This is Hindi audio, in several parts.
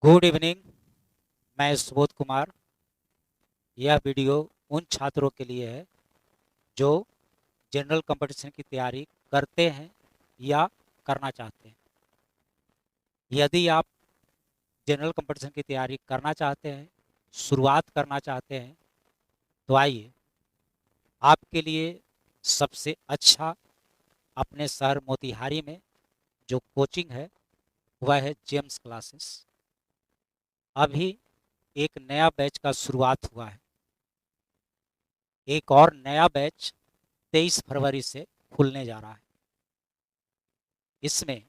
Good evening. मैं सुबोध कुमार। यह वीडियो उन छात्रों के लिए है जो जनरल कंपटीशन की तैयारी करते हैं या करना चाहते हैं। यदि आप जनरल कंपटीशन की तैयारी करना चाहते हैं, शुरुआत करना चाहते हैं, तो आइए आपके लिए सबसे अच्छा अपने शहर मोतिहारी में जो कोचिंग है वह है जेम्स क्लासेस। अभी एक नया बैच का शुरुआत हुआ है। एक और नया बैच 23 फरवरी से खुलने जा रहा है। इसमें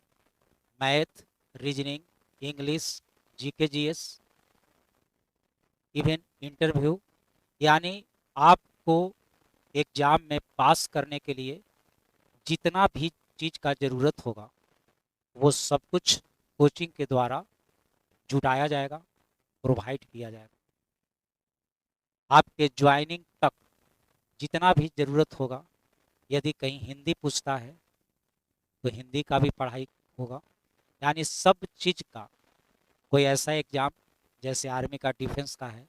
math, reasoning, English, GK GS, even interview, यानी आपको एग्जाम में पास करने के लिए जितना भी चीज़ का ज़रूरत होगा वो सब कुछ कोचिंग के द्वारा जुटाया जाएगा, प्रोवाइड किया जाएगा। आपके ज्वाइनिंग तक जितना भी ज़रूरत होगा, यदि कहीं हिंदी पूछता है तो हिंदी का भी पढ़ाई होगा। यानी सब चीज़ का, कोई ऐसा एग्ज़ाम जैसे आर्मी का, डिफेंस का है,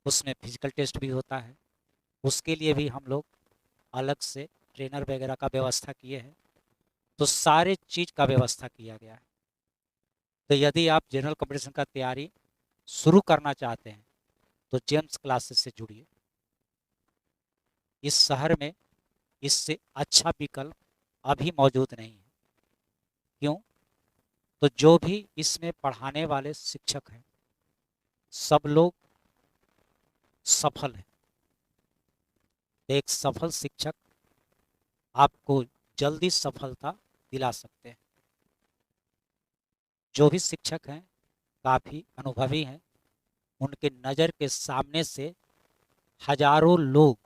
उसमें फिजिकल टेस्ट भी होता है, उसके लिए भी हम लोग अलग से ट्रेनर वगैरह का व्यवस्था किए हैं। तो सारे चीज़ का व्यवस्था किया गया है। तो यदि आप जनरल कंपटीशन का तैयारी शुरू करना चाहते हैं तो जेम्स क्लासेस से जुड़िए। इस शहर में इससे अच्छा विकल्प अभी मौजूद नहीं है। क्यों? तो जो भी इसमें पढ़ाने वाले शिक्षक हैं सब लोग सफल हैं। तो एक सफल शिक्षक आपको जल्दी सफलता दिला सकते हैं। जो भी शिक्षक हैं काफ़ी अनुभवी हैं। उनके नज़र के सामने से हजारों लोग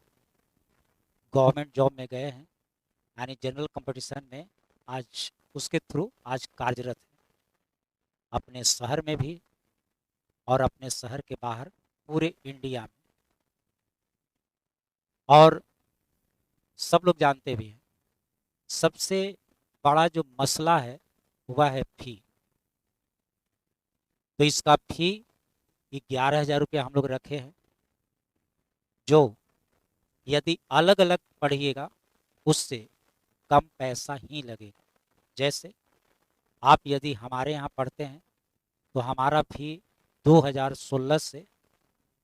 गवर्नमेंट जॉब में गए हैं। यानी जनरल कंपटीशन में आज उसके थ्रू आज कार्यरत हैं, अपने शहर में भी और अपने शहर के बाहर पूरे इंडिया में। और सब लोग जानते भी हैं सबसे बड़ा जो मसला है वह है फी। तो इसका फी 11,000 रुपया हम लोग रखे हैं, जो यदि अलग अलग पढ़िएगा उससे कम पैसा ही लगेगा। जैसे आप यदि हमारे यहाँ पढ़ते हैं तो हमारा फी 2016 से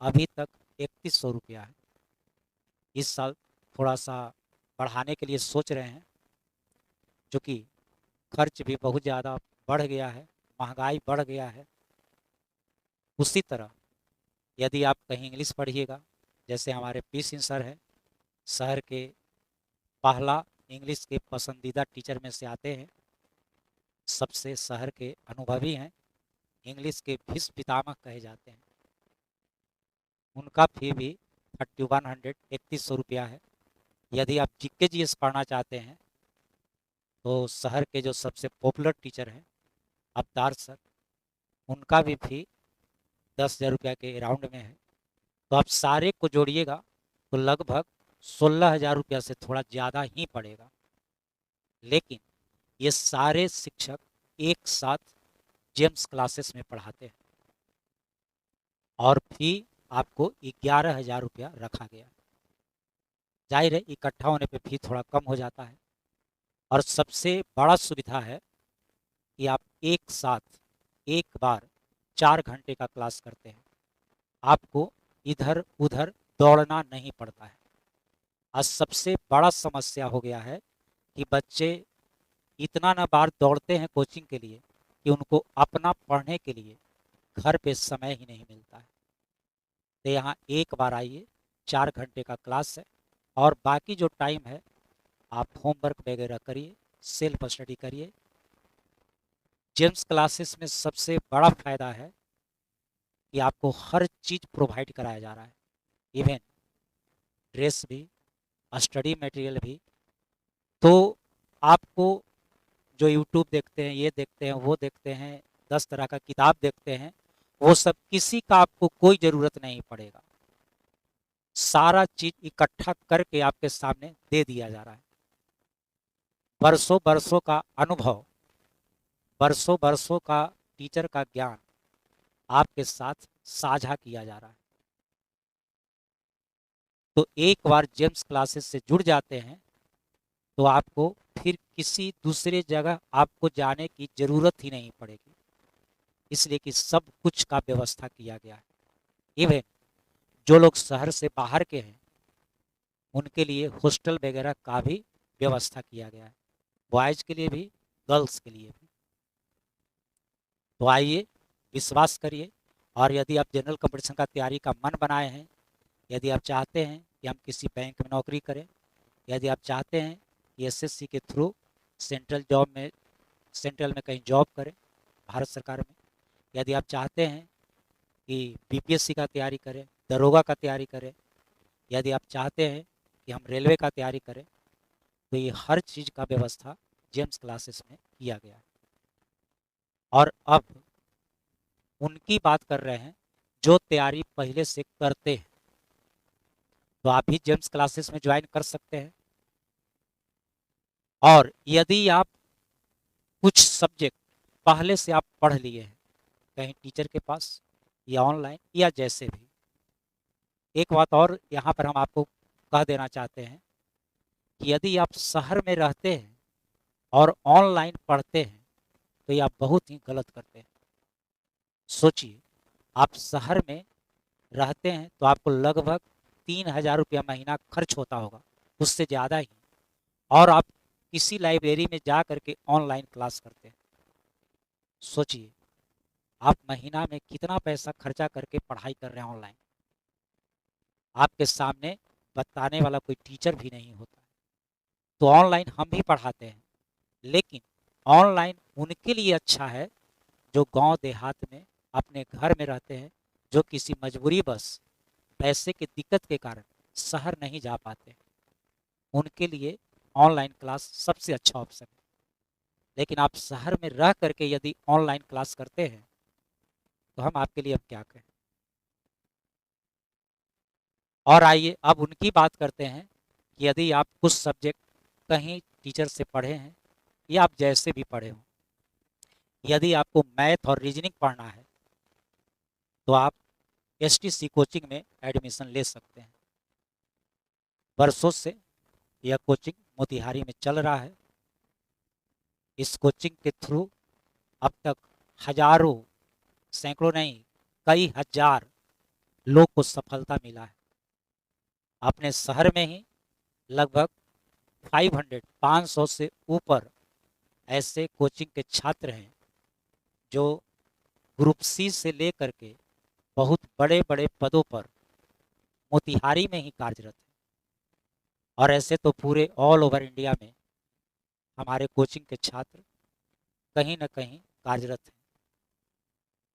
अभी तक 3100 रुपया है। इस साल थोड़ा सा बढ़ाने के लिए सोच रहे हैं, क्योंकि खर्च भी बहुत ज़्यादा बढ़ गया है, महंगाई बढ़ गया है। उसी तरह यदि आप कहीं इंग्लिश पढ़िएगा, जैसे हमारे पी सिंह सर है, शहर के पहला इंग्लिश के पसंदीदा टीचर में से आते हैं, सबसे शहर के अनुभवी हैं, इंग्लिश के भीष्म पितामह कहे जाते हैं। उनका फी भी 3100 है। यदि आप जीके जीएस पढ़ना चाहते हैं तो शहर के जो सबसे पॉपुलर टीचर हैं अवतार सर, उनका भी फी 10,000 रुपया के अराउंड में है। तो आप सारे को जोड़िएगा तो लगभग 16,000 रुपया से थोड़ा ज़्यादा ही पड़ेगा। लेकिन ये सारे शिक्षक एक साथ जेम्स क्लासेस में पढ़ाते हैं और फी आपको 11,000 रुपया रखा गया। जाहिर है इकट्ठा होने पे फी थोड़ा कम हो जाता है। और सबसे बड़ा सुविधा है कि आप एक साथ एक बार 4 घंटे का क्लास करते हैं, आपको इधर उधर दौड़ना नहीं पड़ता है। आज सबसे बड़ा समस्या हो गया है कि बच्चे इतना ना बार दौड़ते हैं कोचिंग के लिए कि उनको अपना पढ़ने के लिए घर पे समय ही नहीं मिलता है। तो यहाँ एक बार आइए, 4 घंटे का क्लास है और बाकी जो टाइम है आप होमवर्क वगैरह करिए, सेल्फ स्टडी करिए। जेम्स क्लासेस में सबसे बड़ा फ़ायदा है कि आपको हर चीज़ प्रोवाइड कराया जा रहा है, इवन ड्रेस भी, स्टडी मटेरियल भी। तो आपको जो यूट्यूब देखते हैं, ये देखते हैं, वो देखते हैं, 10 तरह का किताब देखते हैं, वो सब किसी का आपको कोई ज़रूरत नहीं पड़ेगा। सारा चीज़ इकट्ठा करके आपके सामने दे दिया जा रहा है। बरसों बरसों का अनुभव, बरसों बरसों का टीचर का ज्ञान आपके साथ साझा किया जा रहा है। तो एक बार जेम्स क्लासेस से जुड़ जाते हैं तो आपको फिर किसी दूसरे जगह आपको जाने की ज़रूरत ही नहीं पड़ेगी, इसलिए कि सब कुछ का व्यवस्था किया गया है। इवन जो लोग शहर से बाहर के हैं उनके लिए हॉस्टल वगैरह का भी व्यवस्था किया गया है, बॉयज़ के लिए भी, गर्ल्स के लिए भी। तो आइए, विश्वास करिए। और यदि आप जनरल कंपटीशन का तैयारी का मन बनाए हैं, यदि आप चाहते हैं कि हम किसी बैंक में नौकरी करें, यदि आप चाहते हैं कि एसएससी के थ्रू सेंट्रल में कहीं जॉब करें, भारत सरकार में, यदि आप चाहते हैं कि बीपीएससी का तैयारी करें, दरोगा का तैयारी करें, यदि आप चाहते हैं कि हम रेलवे का तैयारी करें, तो ये हर चीज़ का व्यवस्था जेम्स क्लासेस में किया गया है। और अब उनकी बात कर रहे हैं जो तैयारी पहले से करते हैं, तो आप भी जेम्स क्लासेस में ज्वाइन कर सकते हैं। और यदि आप कुछ सब्जेक्ट पहले से आप पढ़ लिए हैं कहीं टीचर के पास या ऑनलाइन या जैसे भी, एक बात और यहाँ पर हम आपको कह देना चाहते हैं कि यदि आप शहर में रहते हैं और ऑनलाइन पढ़ते हैं तो ये आप बहुत ही गलत करते हैं। सोचिए, आप शहर में रहते हैं तो आपको लगभग 3,000 रुपया महीना खर्च होता होगा, उससे ज़्यादा ही, और आप किसी लाइब्रेरी में जा करके ऑनलाइन क्लास करते हैं। सोचिए, आप महीना में कितना पैसा खर्चा करके पढ़ाई कर रहे हैं ऑनलाइन। आपके सामने बताने वाला कोई टीचर भी नहीं होता। तो ऑनलाइन हम भी पढ़ाते हैं, लेकिन ऑनलाइन उनके लिए अच्छा है जो गांव देहात में अपने घर में रहते हैं, जो किसी मजबूरी बस पैसे की दिक्कत के कारण शहर नहीं जा पाते। उनके लिए ऑनलाइन क्लास सबसे अच्छा ऑप्शन है। लेकिन आप शहर में रह करके यदि ऑनलाइन क्लास करते हैं तो हम आपके लिए अब क्या कहें। और आइए अब उनकी बात करते हैं कि यदि आप कुछ सब्जेक्ट कहीं टीचर से पढ़े हैं या आप जैसे भी पढ़े हों, यदि आपको मैथ और रीजनिंग पढ़ना है तो आप एसटीसी कोचिंग में एडमिशन ले सकते हैं। वर्षों से यह कोचिंग मोतिहारी में चल रहा है। इस कोचिंग के थ्रू अब तक हजारों, सैकड़ों नहीं, कई हजार लोग को सफलता मिला है। अपने शहर में ही लगभग 500 से ऊपर ऐसे कोचिंग के छात्र हैं जो ग्रुप सी से लेकर के बहुत बड़े बड़े पदों पर मोतिहारी में ही कार्यरत हैं। और ऐसे तो पूरे ऑल ओवर इंडिया में हमारे कोचिंग के छात्र कहीं न कहीं कार्यरत हैं।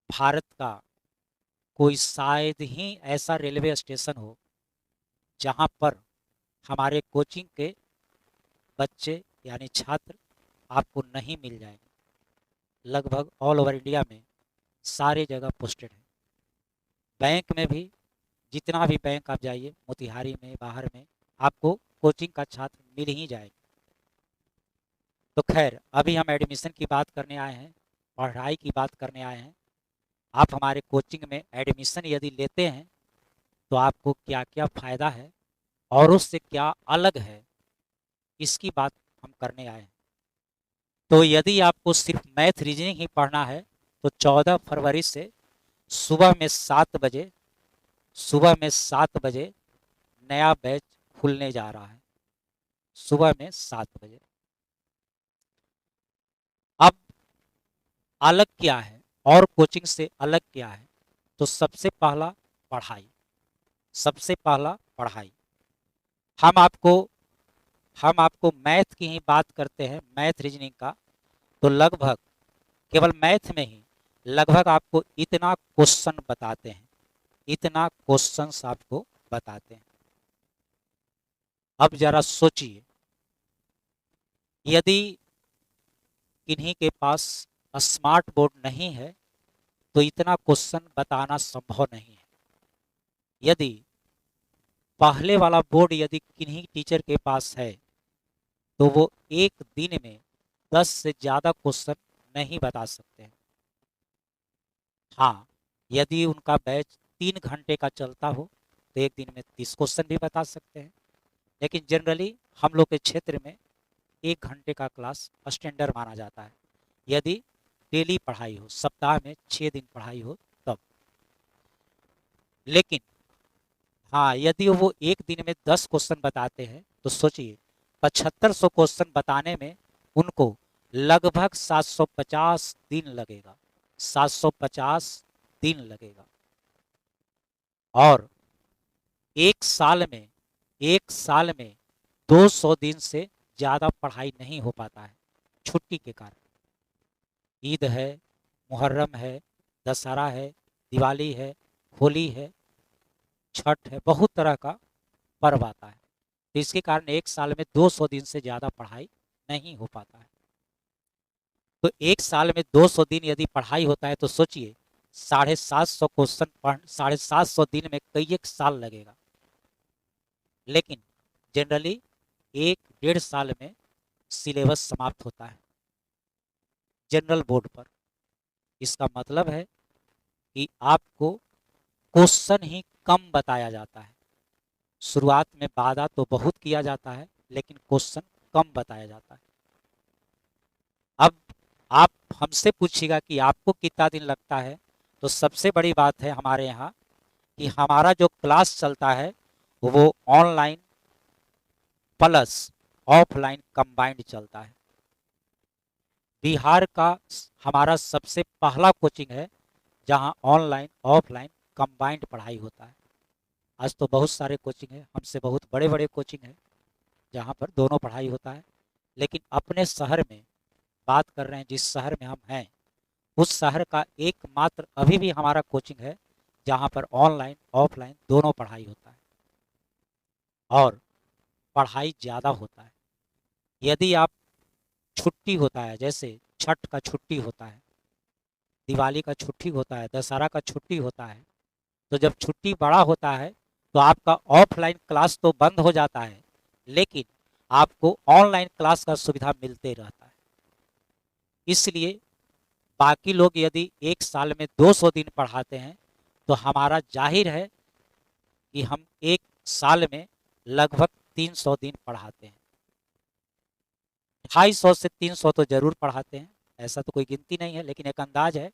भारत का कोई शायद ही ऐसा रेलवे स्टेशन हो जहां पर हमारे कोचिंग के बच्चे यानी छात्र आपको नहीं मिल जाएंगे। लगभग ऑल ओवर इंडिया में सारे जगह पोस्टेड हैं। बैंक में भी, जितना भी बैंक आप जाइए मोतिहारी में, बाहर में, आपको कोचिंग का छात्र मिल ही जाएगा। तो खैर, अभी हम एडमिशन की बात करने आए हैं, पढ़ाई की बात करने आए हैं। आप हमारे कोचिंग में एडमिशन यदि लेते हैं तो आपको क्या क्या फ़ायदा है और उससे क्या अलग है, इसकी बात हम करने आए हैं। तो यदि आपको सिर्फ मैथ रीजनिंग ही पढ़ना है तो 14 फरवरी से सुबह में 7 बजे, सुबह में 7 बजे नया बैच खुलने जा रहा है, सुबह में 7 बजे। अब अलग क्या है और कोचिंग से अलग क्या है, तो सबसे पहला पढ़ाई, सबसे पहला पढ़ाई। हम आपको हम आपको मैथ की ही बात करते हैं, मैथ रीजनिंग का, तो लगभग केवल मैथ में ही लगभग आपको इतना क्वेश्चन बताते हैं, इतना क्वेश्चंस आपको बताते हैं। अब जरा सोचिए, यदि किन्हीं के पास स्मार्ट बोर्ड नहीं है तो इतना क्वेश्चन बताना संभव नहीं है। यदि पहले वाला बोर्ड यदि किन्हीं टीचर के पास है तो वो एक दिन में 10 से ज़्यादा क्वेश्चन नहीं बता सकते हैं। हाँ, यदि उनका बैच 3 घंटे का चलता हो तो एक दिन में 30 क्वेश्चन भी बता सकते हैं। लेकिन जनरली हम लोग के क्षेत्र में 1 घंटे का क्लास स्टैंडर्ड माना जाता है, यदि डेली पढ़ाई हो, सप्ताह में 6 दिन पढ़ाई हो तब। लेकिन हाँ, यदि वो एक दिन में 10 क्वेश्चन बताते हैं तो सोचिए 7500 क्वेश्चन बताने में उनको लगभग 750 दिन लगेगा, 750 दिन लगेगा। और एक साल में 200 दिन से ज़्यादा पढ़ाई नहीं हो पाता है छुट्टी के कारण। ईद है, मुहर्रम है, दशहरा है, दिवाली है, होली है, छठ है, बहुत तरह का पर्व आता है। तो इसके कारण एक साल में 200 दिन से ज़्यादा पढ़ाई नहीं हो पाता है। तो एक साल में 200 दिन यदि पढ़ाई होता है तो सोचिए 750 क्वेश्चन पढ़ 750 दिन में कई एक साल लगेगा। लेकिन जनरली 1 डेढ़ साल में सिलेबस समाप्त होता है जनरल बोर्ड पर। इसका मतलब है कि आपको क्वेश्चन ही कम बताया जाता है। शुरुआत में वादा तो बहुत किया जाता है लेकिन क्वेश्चन कम बताया जाता है। अब आप हमसे पूछिएगा कि आपको कितना दिन लगता है, तो सबसे बड़ी बात है हमारे यहाँ कि हमारा जो क्लास चलता है वो ऑनलाइन प्लस ऑफलाइन कंबाइंड चलता है। बिहार का हमारा सबसे पहला कोचिंग है जहां ऑनलाइन ऑफलाइन कंबाइंड पढ़ाई होता है। आज तो बहुत सारे कोचिंग है, हमसे बहुत बड़े बड़े कोचिंग है जहां पर दोनों पढ़ाई होता है। लेकिन अपने शहर में बात कर रहे हैं, जिस शहर में हम हैं उस शहर का एकमात्र अभी भी हमारा कोचिंग है जहां पर ऑनलाइन ऑफलाइन दोनों पढ़ाई होता है और पढ़ाई ज़्यादा होता है। यदि आप छुट्टी होता है, जैसे छठ का छुट्टी होता है, दिवाली का छुट्टी होता है, दशहरा का छुट्टी होता है, तो जब छुट्टी बड़ा होता है तो आपका ऑफलाइन क्लास तो बंद हो जाता है लेकिन आपको ऑनलाइन क्लास का सुविधा मिलते रहता है। इसलिए बाकी लोग यदि एक साल में 200 दिन पढ़ाते हैं तो हमारा जाहिर है कि हम एक साल में लगभग 300 दिन पढ़ाते हैं। 250 से 300 तो जरूर पढ़ाते हैं, ऐसा तो कोई गिनती नहीं है लेकिन एक अंदाज है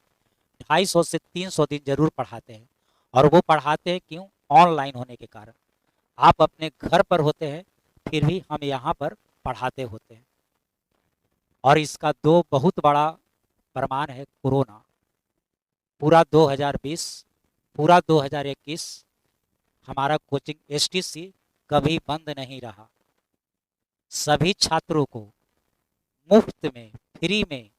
250 से 300 दिन जरूर पढ़ाते हैं। और वो पढ़ाते हैं क्यों? ऑनलाइन होने के कारण। आप अपने घर पर होते हैं फिर भी हम यहाँ पर पढ़ाते होते हैं। और इसका दो बहुत बड़ा प्रमाण है कोरोना। पूरा 2020, पूरा 2021 हमारा कोचिंग एसटीसी कभी बंद नहीं रहा। सभी छात्रों को मुफ्त में, फ्री में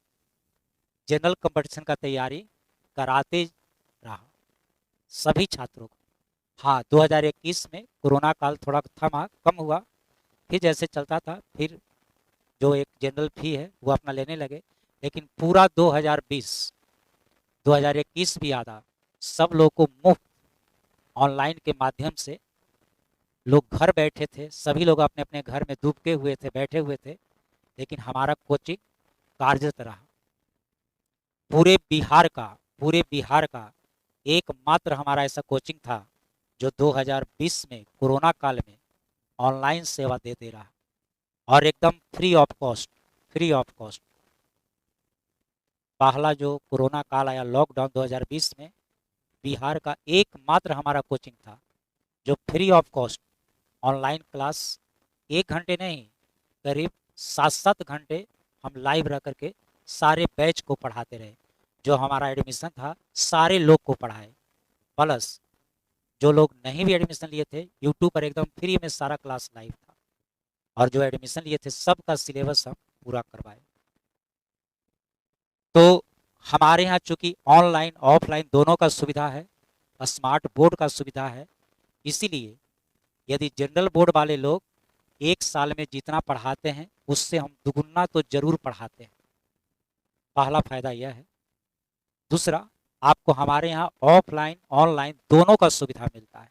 जनरल कंपटीशन का तैयारी कराते रहा, सभी छात्रों को। हाँ, 2021 में कोरोना काल थोड़ा थमा, कम हुआ, फिर जैसे चलता था फिर जो एक जनरल फी है वो अपना लेने लगे। लेकिन पूरा 2020, 2021 भी आधा सब लोग को मुफ्त ऑनलाइन के माध्यम से लोग घर बैठे थे, सभी लोग अपने अपने घर में दुबके हुए थे, बैठे हुए थे, लेकिन हमारा कोचिंग कार्यरत रहा। पूरे बिहार का एकमात्र हमारा ऐसा कोचिंग था जो 2020 में कोरोना काल में ऑनलाइन सेवा देते रहा और एकदम free of cost, free of cost. पहला जो कोरोना काल आया लॉकडाउन 2020 में, बिहार का एकमात्र हमारा कोचिंग था जो free of cost online class 1 घंटे नहीं, करीब 7-7 घंटे हम लाइव रह करके सारे बैच को पढ़ाते रहे। जो हमारा एडमिशन था सारे लोग को पढ़ाए, प्लस जो लोग नहीं भी एडमिशन लिए थे यूट्यूब पर एकदम फ्री में सारा क्लास लाइव था। और जो एडमिशन लिए थे सबका सिलेबस हम पूरा करवाए। तो हमारे यहाँ चूंकि ऑनलाइन ऑफलाइन दोनों का सुविधा है, स्मार्ट बोर्ड का सुविधा है, इसीलिए यदि जनरल बोर्ड वाले लोग एक साल में जितना पढ़ाते हैं उससे हम दुगुना तो जरूर पढ़ाते हैं। पहला फायदा यह है। दूसरा, आपको हमारे यहाँ ऑफलाइन ऑनलाइन दोनों का सुविधा मिलता है।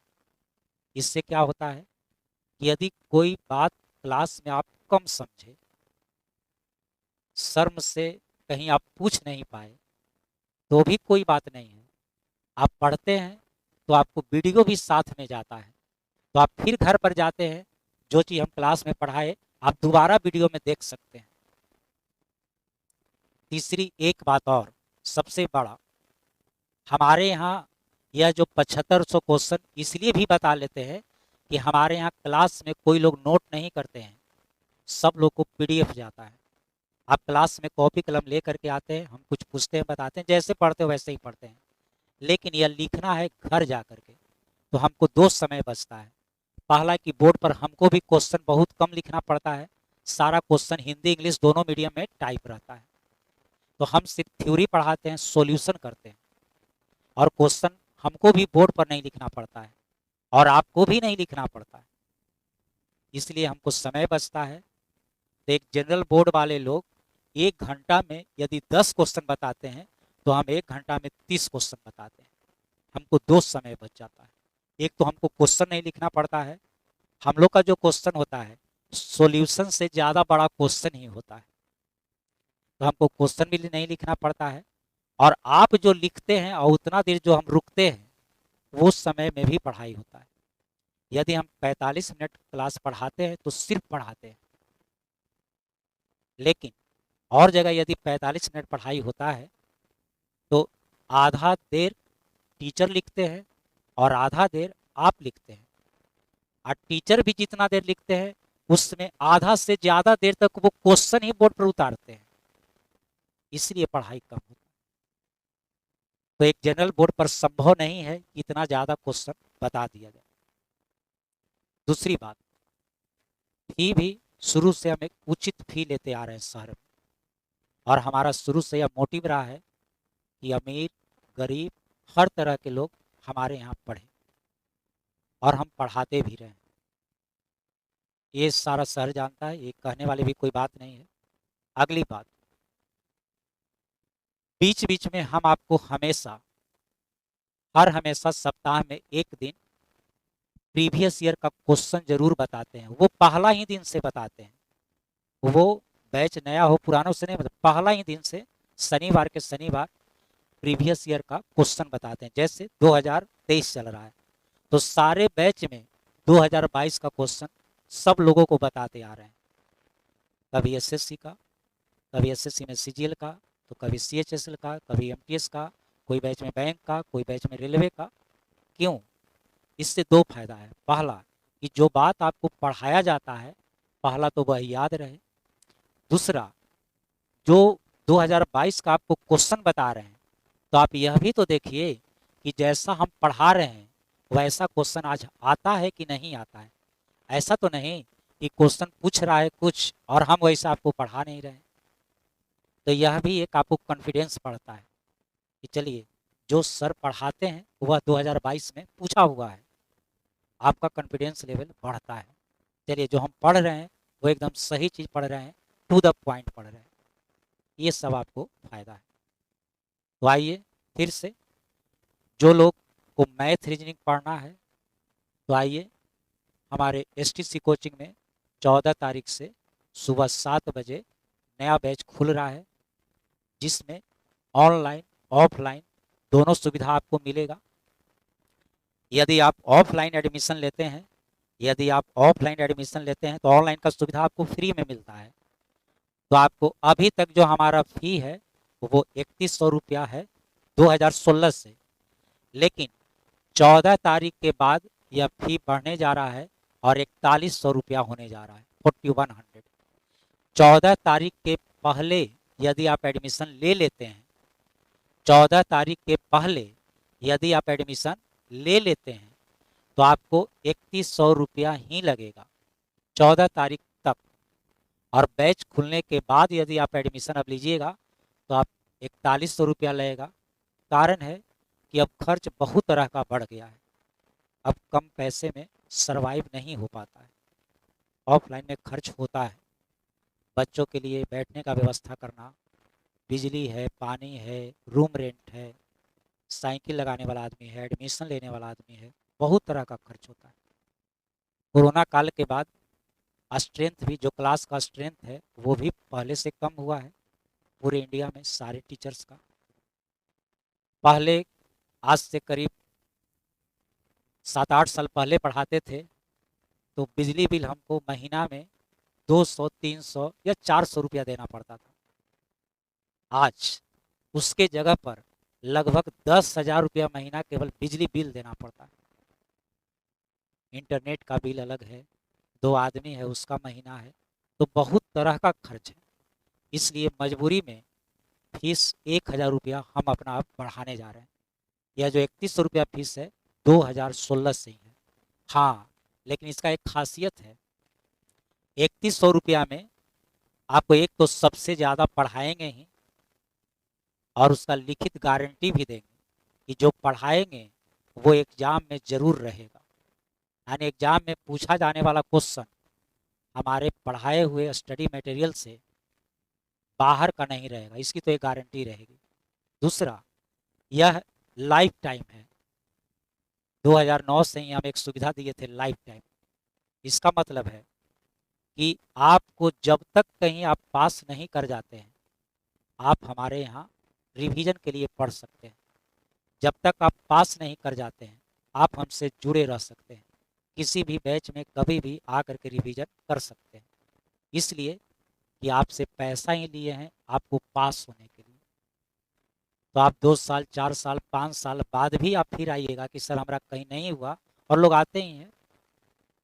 इससे क्या होता है कि यदि कोई बात क्लास में आप कम समझे, शर्म से कहीं आप पूछ नहीं पाए, तो भी कोई बात नहीं है। आप पढ़ते हैं तो आपको वीडियो भी साथ में जाता है, तो आप फिर घर पर जाते हैं, जो चीज़ हम क्लास में पढ़ाए आप दोबारा वीडियो में देख सकते हैं। तीसरी एक बात और सबसे बड़ा, हमारे यहाँ यह जो 7500 क्वेश्चन इसलिए भी बता लेते हैं कि हमारे यहाँ क्लास में कोई लोग नोट नहीं करते हैं, सब लोग को पीडीएफ जाता है। आप क्लास में कॉपी कलम ले करके आते हैं, हम कुछ पूछते हैं बताते हैं, जैसे पढ़ते हो वैसे ही पढ़ते हैं, लेकिन यह लिखना है घर जा करके, तो हमको दो समय बचता है। पहला कि बोर्ड पर हमको भी क्वेश्चन बहुत कम लिखना पड़ता है, सारा क्वेश्चन हिंदी इंग्लिश दोनों मीडियम में टाइप रहता है, तो हम सिर्फ थ्योरी पढ़ाते हैं, सॉल्यूशन करते हैं, और क्वेश्चन हमको भी बोर्ड पर नहीं लिखना पड़ता है और आपको भी नहीं लिखना पड़ता है, इसलिए हमको समय बचता है। तो एक जनरल बोर्ड वाले लोग 1 घंटा में यदि 10 क्वेश्चन बताते हैं तो हम 1 घंटा में 30 क्वेश्चन बताते हैं, हमको दो समय बच जाता है। एक तो हमको क्वेश्चन नहीं लिखना पड़ता है, हम लोग का जो क्वेश्चन होता है सॉल्यूशन से ज़्यादा बड़ा क्वेश्चन ही होता है, तो हमको क्वेश्चन भी नहीं लिखना पड़ता है, और आप जो लिखते हैं और उतना देर जो हम रुकते हैं वो समय में भी पढ़ाई होता है। यदि हम 45 मिनट क्लास पढ़ाते हैं तो सिर्फ पढ़ाते हैं, लेकिन और जगह यदि 45 मिनट पढ़ाई होता है तो आधा देर टीचर लिखते हैं और आधा देर आप लिखते हैं, और टीचर भी जितना देर लिखते हैं उसमें आधा से ज़्यादा देर तक वो क्वेश्चन ही बोर्ड पर उतारते हैं, इसलिए पढ़ाई कम होती है। तो एक जनरल बोर्ड पर संभव नहीं है कि इतना ज़्यादा क्वेश्चन बता दिया जाए। दूसरी बात, फी भी शुरू से हम एक उचित फी लेते आ रहे हैं शहर में, और हमारा शुरू से यह मोटिव रहा है कि अमीर गरीब हर तरह के लोग हमारे यहाँ पढ़े, और हम पढ़ाते भी रहे। ये सारा शहर जानता है, ये कहने वाली भी कोई बात नहीं है। अगली बात, बीच बीच में हम आपको हमेशा सप्ताह में एक दिन प्रीवियस ईयर का क्वेश्चन जरूर बताते हैं, वो पहला ही दिन से बताते हैं, वो बैच नया हो पुराना उससे नहीं बताते, पहला ही दिन से शनिवार के शनिवार प्रीवियस ईयर का क्वेश्चन बताते हैं। जैसे 2023 चल रहा है तो सारे बैच में 2022 का क्वेश्चन सब लोगों को बताते आ रहे हैं, कभी एसएससी का, कभी एसएससी में सीजीएल का, तो कभी सीएचएसएल का, कभी एमटीएस का, कोई बैच में बैंक का, कोई बैच में रेलवे का। क्यों? इससे दो फायदा है, पहला कि जो बात आपको पढ़ाया जाता है पहला तो वह याद रहे, दूसरा जो 2022 का आपको क्वेश्चन बता रहे हैं तो आप यह भी तो देखिए कि जैसा हम पढ़ा रहे हैं वैसा क्वेश्चन आज आता है कि नहीं आता है। ऐसा तो नहीं कि क्वेश्चन पूछ रहा है कुछ और हम वैसा आपको पढ़ा नहीं रहे। तो यह भी एक आपको कॉन्फिडेंस बढ़ता है कि चलिए जो सर पढ़ाते हैं वह 2022 में पूछा हुआ है, आपका कॉन्फिडेंस लेवल बढ़ता है। चलिए जो हम पढ़ रहे हैं वो एकदम सही चीज़ पढ़ रहे हैं, टू द पॉइंट पढ़ रहे हैं, ये सब आपको फायदा है। तो आइए फिर से, जो लोग को मैथ रीजनिंग पढ़ना है तो आइए हमारे एसटीसी कोचिंग में 14 तारीख से सुबह 7 बजे नया बैच खुल रहा है, जिसमें ऑनलाइन ऑफलाइन दोनों सुविधा आपको मिलेगा। यदि आप ऑफलाइन एडमिशन लेते हैं तो ऑनलाइन का सुविधा आपको फ्री में मिलता है। तो आपको अभी तक जो हमारा फी है वो 3100 रुपया है 2016 से, लेकिन 14 तारीख के बाद यह फी बढ़ने जा रहा है और 4100 रुपया होने जा रहा है, 4100। 14 तारीख के पहले यदि आप एडमिशन ले लेते हैं 14 तारीख के पहले यदि आप एडमिशन ले लेते हैं तो आपको 3100 रुपया ही लगेगा 14 तारीख तक, और बैच खुलने के बाद यदि आप एडमिशन अब लीजिएगा तो आप 4100 रुपया लगेगा। कारण है कि अब खर्च बहुत तरह का बढ़ गया है, अब कम पैसे में सरवाइव नहीं हो पाता है, ऑफलाइन में खर्च होता है। बच्चों के लिए बैठने का व्यवस्था करना, बिजली है, पानी है, रूम रेंट है, साइकिल लगाने वाला आदमी है, एडमिशन लेने वाला आदमी है, बहुत तरह का खर्च होता है। कोरोना काल के बाद स्ट्रेंथ भी, जो क्लास का स्ट्रेंथ है वो भी पहले से कम हुआ है पूरे इंडिया में सारे टीचर्स का। पहले आज से करीब 7-8 साल पहले पढ़ाते थे तो बिजली बिल हमको महीना में 200, 300 या 400 रुपया देना पड़ता था। आज उसके जगह पर लगभग 10,000 रुपया महीना केवल बिजली बिल देना पड़ता है। इंटरनेट का बिल अलग है, 2 आदमी है उसका महीना है, तो बहुत तरह का खर्च है। इसलिए मजबूरी में फीस 1,000 रुपया हम अपना आप बढ़ाने जा रहे हैं। यह जो 3100 रुपया फीस है 2016 से ही है। हाँ, लेकिन इसका एक खासियत है, 3100 रुपया में आपको एक तो सबसे ज़्यादा पढ़ाएंगे ही और उसका लिखित गारंटी भी देंगे कि जो पढ़ाएंगे वो एग्जाम में जरूर रहेगा। यानी एग्जाम में पूछा जाने वाला क्वेश्चन हमारे पढ़ाए हुए स्टडी मटेरियल से बाहर का नहीं रहेगा, इसकी तो एक गारंटी रहेगी। दूसरा, यह लाइफ टाइम है। 2009 से ही हम एक सुविधा दिए थे लाइफ टाइम। इसका मतलब है कि आपको जब तक कहीं आप पास नहीं कर जाते हैं आप हमारे यहाँ रिवीजन के लिए पढ़ सकते हैं। जब तक आप पास नहीं कर जाते हैं आप हमसे जुड़े रह सकते हैं, किसी भी बैच में कभी भी आकर के रिवीजन कर सकते हैं। इसलिए कि आपसे पैसा ही लिए हैं आपको पास होने के लिए। तो आप 2 साल 4 साल 5 साल बाद भी आप फिर आइएगा कि सर हमारा कहीं नहीं हुआ, और लोग आते ही हैं,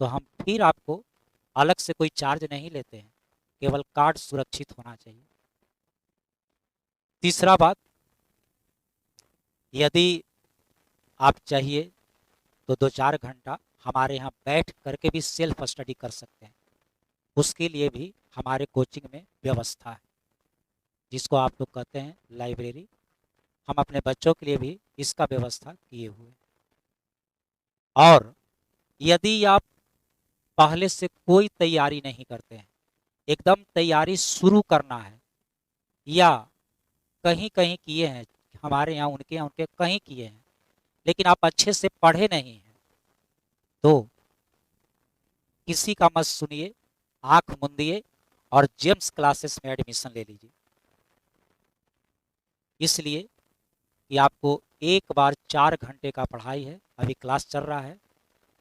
तो हम फिर आपको अलग से कोई चार्ज नहीं लेते हैं, केवल कार्ड सुरक्षित होना चाहिए। तीसरा बात, यदि आप चाहिए तो 2-4 घंटा हमारे यहाँ बैठ करके भी सेल्फ स्टडी कर सकते हैं। उसके लिए भी हमारे कोचिंग में व्यवस्था है, जिसको आप लोग कहते हैं लाइब्रेरी। हम अपने बच्चों के लिए भी इसका व्यवस्था किए हुए। और यदि आप पहले से कोई तैयारी नहीं करते हैं, एकदम तैयारी शुरू करना है, या कहीं कहीं किए हैं, हमारे यहाँ उनके यहाँ उनके कहीं किए हैं, लेकिन आप अच्छे से पढ़े नहीं हैं, तो किसी का मत सुनिए, आंख मूंदिए और जेम्स क्लासेस में एडमिशन ले लीजिए। इसलिए कि आपको एक बार 4 घंटे का पढ़ाई है, अभी क्लास चल रहा है।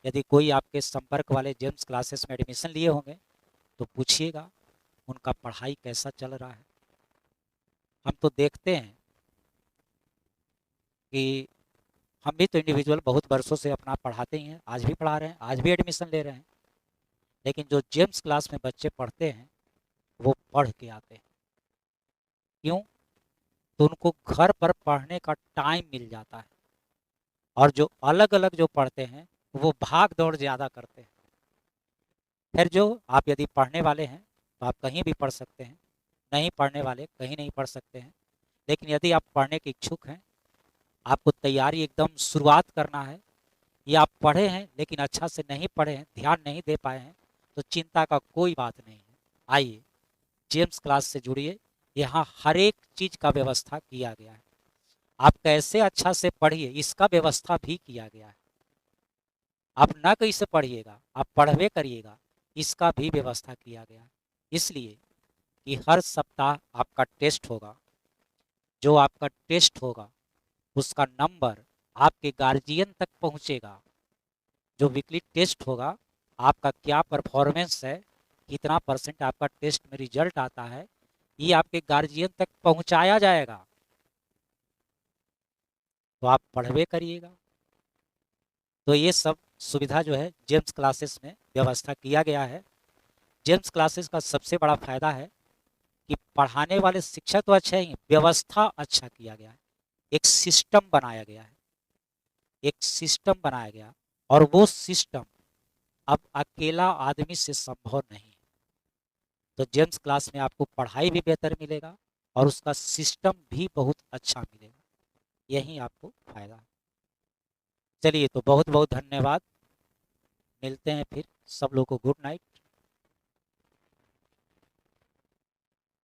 यदि कोई आपके संपर्क वाले जेम्स क्लासेस में एडमिशन लिए होंगे तो पूछिएगा उनका पढ़ाई कैसा चल रहा है। हम तो देखते हैं कि हम भी तो इंडिविजुअल बहुत वर्षों से अपना पढ़ाते ही हैं, आज भी पढ़ा रहे हैं, आज भी एडमिशन ले रहे हैं, लेकिन जो जेम्स क्लास में बच्चे पढ़ते हैं वो पढ़ के आते हैं। क्यों? तो उनको घर पर पढ़ने का टाइम मिल जाता है। और जो अलग अलग जो पढ़ते हैं वो भाग दौड़ ज़्यादा करते हैं। फिर जो आप यदि पढ़ने वाले हैं तो आप कहीं भी पढ़ सकते हैं, नहीं पढ़ने वाले कहीं नहीं पढ़ सकते हैं। लेकिन यदि आप पढ़ने के इच्छुक हैं, आपको तैयारी एकदम शुरुआत करना है, या आप पढ़े हैं लेकिन अच्छा से नहीं पढ़े हैं, ध्यान नहीं दे पाए हैं, तो चिंता का कोई बात नहीं है। आइए जेम्स क्लास से जुड़िए, यहाँ हर एक चीज़ का व्यवस्था किया गया है। आप कैसे अच्छा से पढ़िए इसका व्यवस्था भी किया गया है। आप ना कैसे पढ़िएगा, आप पढ़वे करिएगा, इसका भी व्यवस्था किया गया है। इसलिए कि हर सप्ताह आपका टेस्ट होगा, जो आपका टेस्ट होगा उसका नंबर आपके गार्जियन तक पहुंचेगा। जो वीकली टेस्ट होगा, आपका क्या परफॉर्मेंस है, कितना % आपका टेस्ट में रिजल्ट आता है, ये आपके गार्जियन तक पहुंचाया जाएगा। तो आप पढ़वे करिएगा। तो ये सब सुविधा जो है जेम्स क्लासेस में व्यवस्था किया गया है। जेम्स क्लासेस का सबसे बड़ा फायदा है कि पढ़ाने वाले शिक्षक तो अच्छे ही, व्यवस्था अच्छा किया गया है, एक सिस्टम बनाया गया है, एक सिस्टम बनाया गया, और वो सिस्टम अब अकेला आदमी से संभव नहीं है। तो जेम्स क्लास में आपको पढ़ाई भी बेहतर मिलेगा और उसका सिस्टम भी बहुत अच्छा मिलेगा, यही आपको फायदा है। चलिए, तो बहुत बहुत धन्यवाद, मिलते हैं फिर। सब लोगों को गुड नाइट।